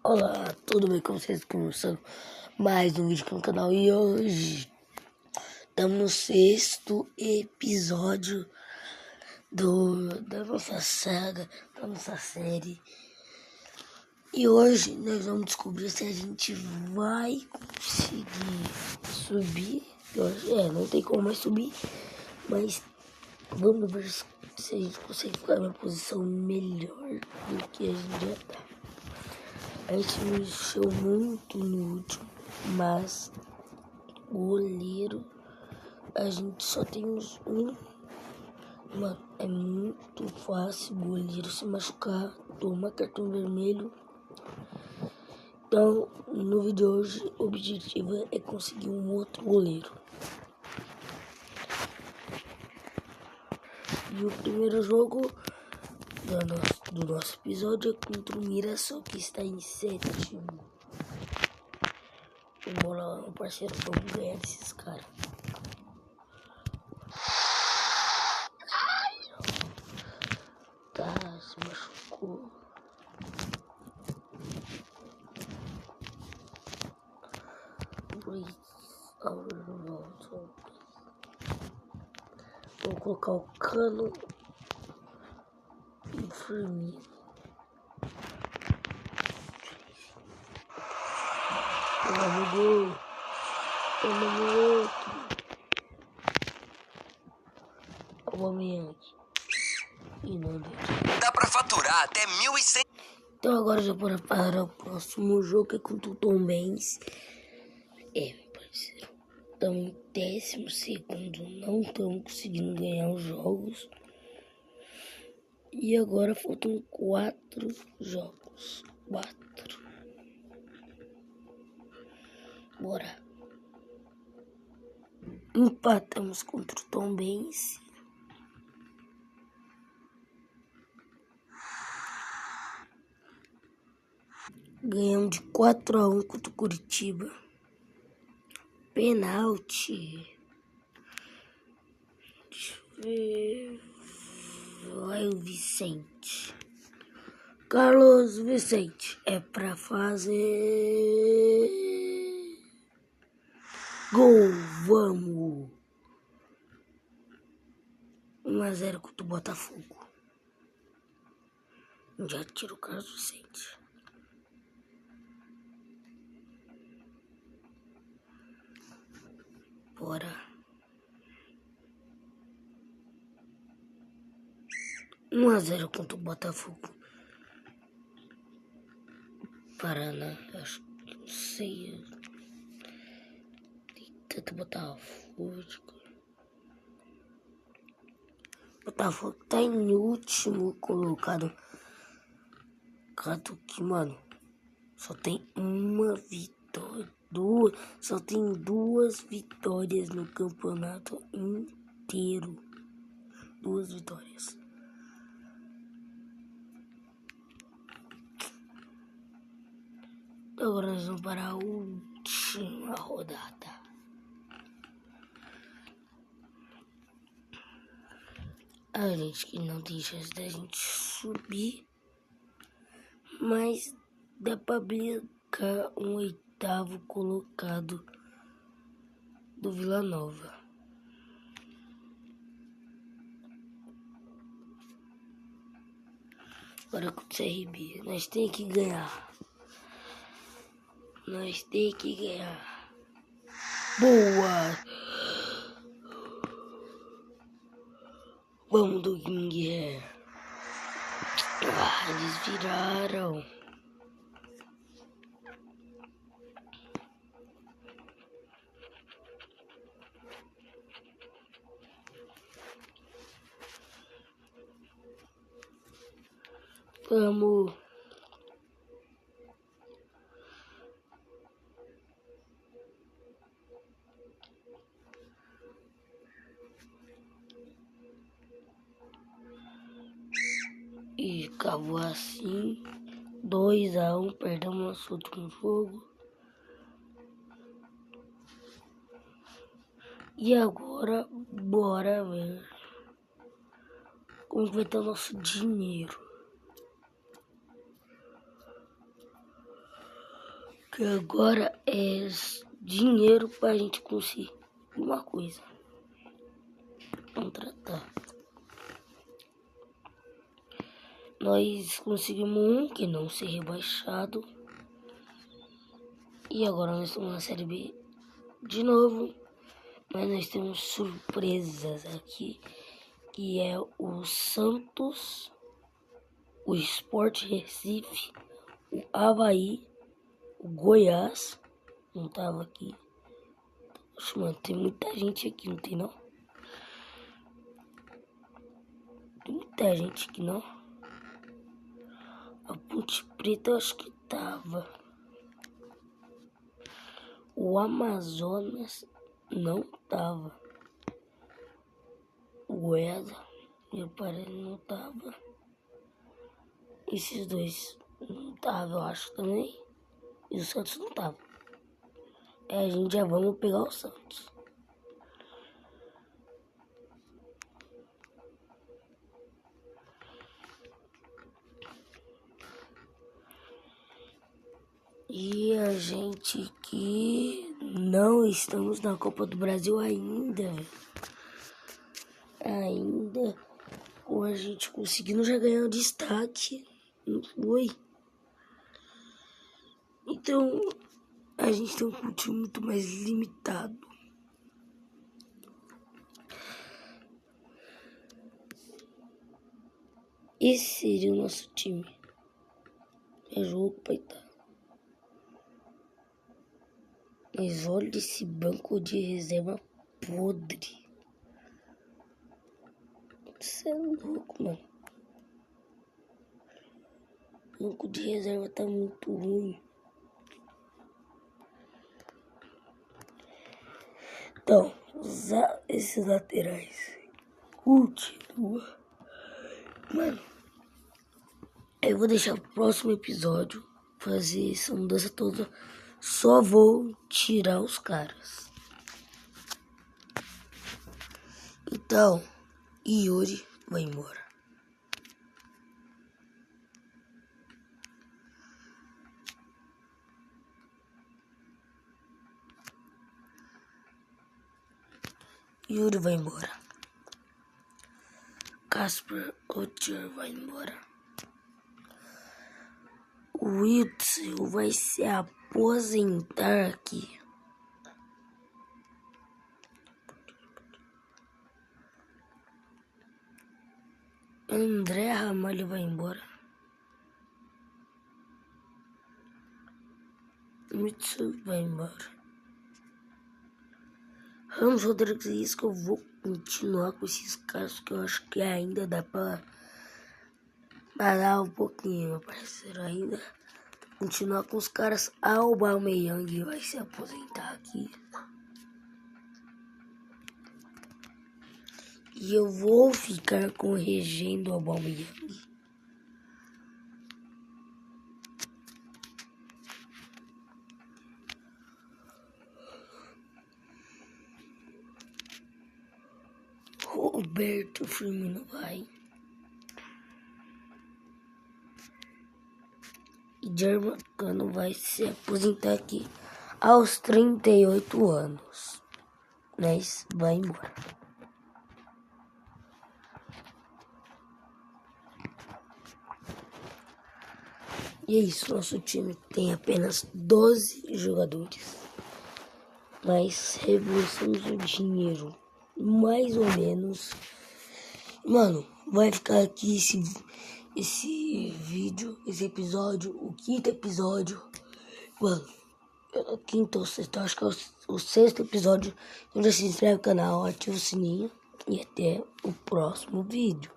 Olá, tudo bem com vocês? Começando mais um vídeo aqui no canal e hoje estamos no 6º episódio da nossa saga, da nossa série. E hoje nós vamos descobrir se a gente vai conseguir subir. Não tem como mais subir, mas vamos ver se a gente consegue ficar em uma posição melhor do que a gente já tá. A gente mexeu muito no último, mas goleiro a gente só temos um. Mano, é muito fácil goleiro se machucar, toma cartão vermelho. Então, no vídeo de hoje, o objetivo é conseguir um outro goleiro. E o primeiro jogo do nosso episódio é contra o Mirassol, que está em 7º. Vamos lá, meu parceiro, vamos ganhar desses caras. Tá, se machucou. Vou colocar o Cano e o Firmino. Toma no gol. Toma no outro. Aubameyang. E não deu. Dá pra faturar até 1.100. Então agora já bora para o próximo jogo, que é contra o Tombense. Meu parceiro. Estamos em 12º. Não estamos conseguindo ganhar os jogos. E agora faltam 4 jogos. 4. Bora. Empatamos contra o Tombense. Ganhamos de 4-1 contra o Curitiba. Penalti. Deixa eu ver. Vai o Vicente. Carlos Vicente. É pra fazer gol. Vamos. 1-0 contra o Botafogo. Já tira o Carlos Vicente. Bora. 1-0 contra o Botafogo. Paraná, acho que não sei. Tenta Botafogo. Botafogo tá em último colocado. Caso que, mano, só tem uma vitória. Só tem 2 vitórias no campeonato inteiro. 2 vitórias. Agora nós vamos para a última rodada. A gente que não tem chance da gente subir, mas dá pra brincar um 8º colocado do Vila Nova. Agora com o CRB, nós tem que ganhar. Nós tem que ganhar. Boa! Vamos, Doguinho. Eles viraram. Vamos. E acabou assim. 2-1, perdemos nosso último jogo. E agora, bora ver como vai estar o nosso dinheiro. Que agora é dinheiro pra gente conseguir uma coisa. Vamos tratar. Nós conseguimos um que não ser rebaixado. E agora nós estamos na Série B de novo. Mas nós temos surpresas aqui. Que é o Santos, o Sport Recife, o Avaí, o Goiás. Não tava aqui. Oxe, mano, tem muita gente aqui, não tem não? Tem muita gente aqui não. A Ponte Preta eu acho que tava. O Amazonas não tava. O Goiás, meu parente não tava. Esses dois não tava, eu acho também. E o Santos não tava. A gente já vamos pegar o Santos. E a gente que não estamos na Copa do Brasil ainda, velho. Ainda com a gente conseguindo já ganhar o destaque. Não foi? Então a gente tem um time muito mais limitado. Esse seria o nosso time. É jogo pra estar. Mas olha esse banco de reserva podre. Você é louco, mano. O banco de reserva tá muito ruim. Então, usar esses laterais. Continua. Mano, eu vou deixar o próximo episódio fazer essa mudança toda. Só vou tirar os caras. Então, Yuri vai embora. Yuri vai embora. Casper Ocher vai embora. O Witzel vai se aposentar aqui. André Ramalho vai embora. Witzel vai embora. Ramos Rodrigues e Isco, eu vou continuar com esses caras que eu acho que ainda dá pra parar um pouquinho, meu parceiro. Ainda continuar com os caras. Aubameyang vai se aposentar aqui. E eu vou ficar corrigindo o Aubameyang. Roberto Firmino vai. E Germano vai se aposentar aqui aos 38 anos. Mas vai embora. E é isso, nosso time tem apenas 12 jogadores. Mas reembolsamos o dinheiro, mais ou menos. Mano, vai ficar aqui esse vídeo, esse episódio, o quinto episódio. Mano, quinto ou sexto, acho que é o sexto episódio. Então já se inscreve no canal, ativa o sininho e até o próximo vídeo.